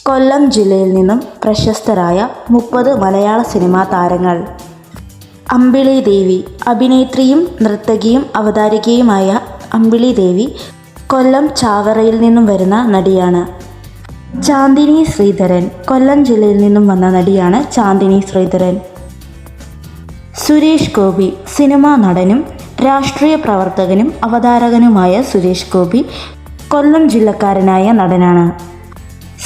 കൊല്ലം ജില്ലയിൽ നിന്നും പ്രശസ്തരായ 30 മലയാള സിനിമാ താരങ്ങൾ. അമ്പിളി ദേവി. അഭിനേത്രിയും നർത്തകിയും അവതാരകയുമായ അമ്പിളി ദേവി കൊല്ലം ചാവറയിൽ നിന്നും വരുന്ന നടിയാണ്. ചാന്ദിനി ശ്രീധരൻ. കൊല്ലം ജില്ലയിൽ നിന്നും വന്ന നടിയാണ് ചാന്ദിനി ശ്രീധരൻ. സുരേഷ് ഗോപി. സിനിമാ നടനും രാഷ്ട്രീയ പ്രവർത്തകനും അവതാരകനുമായ സുരേഷ് ഗോപി കൊല്ലം ജില്ലക്കാരനായ നടനാണ്.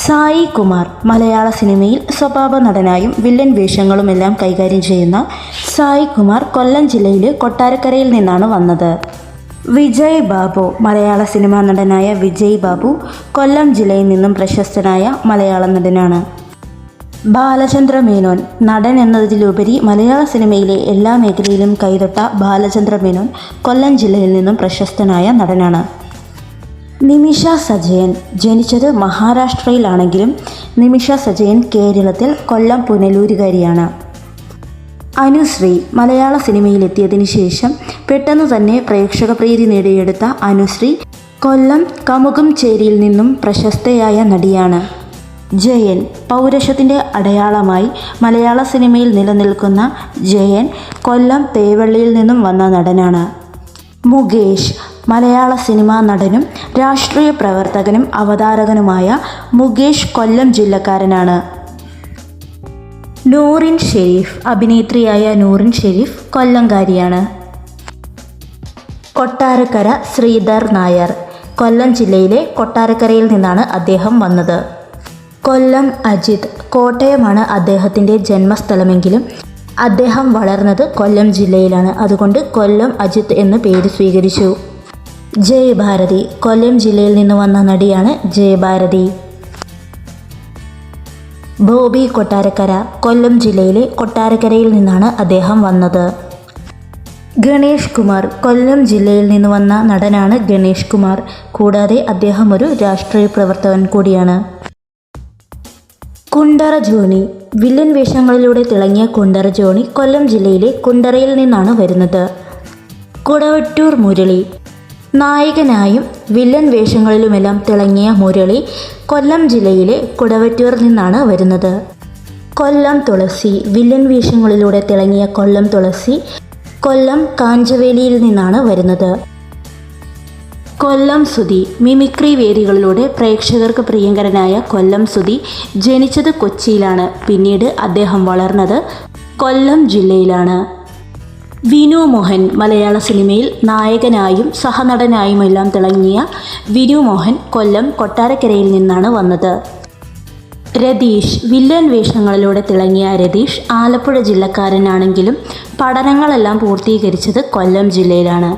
സായി കുമാർ. മലയാള സിനിമയിൽ സ്വഭാവ നടനായും വില്ലൻ വേഷങ്ങളുമെല്ലാം കൈകാര്യം ചെയ്യുന്ന സായി കുമാർ കൊല്ലം ജില്ലയിലെ കൊട്ടാരക്കരയിൽ നിന്നാണ് വന്നത്. വിജയ് ബാബു. മലയാള സിനിമാ നടനായ വിജയ് ബാബു കൊല്ലം ജില്ലയിൽ നിന്നും പ്രശസ്തനായ മലയാള നടനാണ്. ബാലചന്ദ്ര മേനോൻ. നടൻ എന്നതിലുപരി മലയാള സിനിമയിലെ എല്ലാ മേഖലയിലും കൈതൊട്ട ബാലചന്ദ്ര മേനോൻ കൊല്ലം ജില്ലയിൽ നിന്നും പ്രശസ്തനായ നടനാണ്. നിമിഷ സജയൻ. ജനിച്ചത് മഹാരാഷ്ട്രയിലാണെങ്കിലും നിമിഷ സജയൻ കേരളത്തിൽ കൊല്ലം പുനലൂരുകാരിയാണ്. അനുശ്രീ. മലയാള സിനിമയിലെത്തിയതിനു ശേഷം പെട്ടെന്ന് തന്നെ പ്രേക്ഷക പ്രീതി നേടിയെടുത്ത അനുശ്രീ കൊല്ലം കമുകുംചേരിയിൽ നിന്നും പ്രശസ്തയായ നടിയാണ്. ജയൻ. പൗരുഷത്തിൻ്റെ അടയാളമായി മലയാള സിനിമയിൽ നിലനിൽക്കുന്ന ജയൻ കൊല്ലം തേവള്ളിയിൽ നിന്നും വന്ന നടനാണ്. മുകേഷ്. മലയാള സിനിമാ നടനും രാഷ്ട്രീയ പ്രവർത്തകനും അവതാരകനുമായ മുകേഷ് കൊല്ലം ജില്ലക്കാരനാണ്. നൂറിൻ ഷെരീഫ്. അഭിനേത്രിയായ നൂറിൻ ഷെരീഫ് കൊല്ലംകാരിയാണ്. കൊട്ടാരക്കര ശ്രീധർ നായർ. കൊല്ലം ജില്ലയിലെ കൊട്ടാരക്കരയിൽ നിന്നാണ് അദ്ദേഹം വന്നത്. കൊല്ലം അജിത്. കോട്ടയമാണ് അദ്ദേഹത്തിൻ്റെ ജന്മസ്ഥലമെങ്കിലും അദ്ദേഹം വളർന്നത് കൊല്ലം ജില്ലയിലാണ്. അതുകൊണ്ട് കൊല്ലം അജിത് എന്ന് പേര് സ്വീകരിച്ചു. ജയഭാരതി. കൊല്ലം ജില്ലയിൽ നിന്ന് വന്ന നടിയാണ് ജയഭാരതി. ബോബി കൊട്ടാരക്കര. കൊല്ലം ജില്ലയിലെ കൊട്ടാരക്കരയിൽ നിന്നാണ് അദ്ദേഹം വന്നത്. ഗണേഷ് കുമാർ. കൊല്ലം ജില്ലയിൽ നിന്ന് വന്ന നടനാണ് ഗണേഷ് കുമാർ. കൂടാതെ അദ്ദേഹം ഒരു രാഷ്ട്രീയ പ്രവർത്തകൻ കൂടിയാണ്. കുണ്ടറ ജോണി. വില്ലൻ വേഷങ്ങളിലൂടെ തിളങ്ങിയ കുണ്ടറ ജോണി കൊല്ലം ജില്ലയിലെ കുണ്ടറയിൽ നിന്നാണ് വരുന്നത്. കുടവട്ടൂർ മുരളി. നായകനായും വില്ലൻ വേഷങ്ങളിലുമെല്ലാം തിളങ്ങിയ മുരളി കൊല്ലം ജില്ലയിലെ കുടവട്ടൂരിൽ നിന്നാണ് വരുന്നത്. കൊല്ലം തുളസി. വില്ലൻ വേഷങ്ങളിലൂടെ തിളങ്ങിയ കൊല്ലം തുളസി കൊല്ലം കാഞ്ചവേലിയിൽ നിന്നാണ് വരുന്നത്. കൊല്ലം സുധി. മിമിക്രി വേദികളിലൂടെ പ്രേക്ഷകർക്ക് പ്രിയങ്കരനായ കൊല്ലം സുധി ജനിച്ചത് കൊച്ചിയിലാണ്. പിന്നീട് അദ്ദേഹം വളർന്നത് കൊല്ലം ജില്ലയിലാണ്. വിനു മോഹൻ. മലയാള സിനിമയിൽ നായകനായും സഹനടനായുമെല്ലാം തിളങ്ങിയ വിനു മോഹൻ കൊല്ലം കൊട്ടാരക്കരയിൽ നിന്നാണ് വന്നത്. രതീഷ്. വില്ലൻ വേഷങ്ങളിലൂടെ തിളങ്ങിയ രതീഷ് ആലപ്പുഴ ജില്ലക്കാരനാണെങ്കിലും പഠനങ്ങളെല്ലാം പൂർത്തീകരിച്ചത് കൊല്ലം ജില്ലയിലാണ്.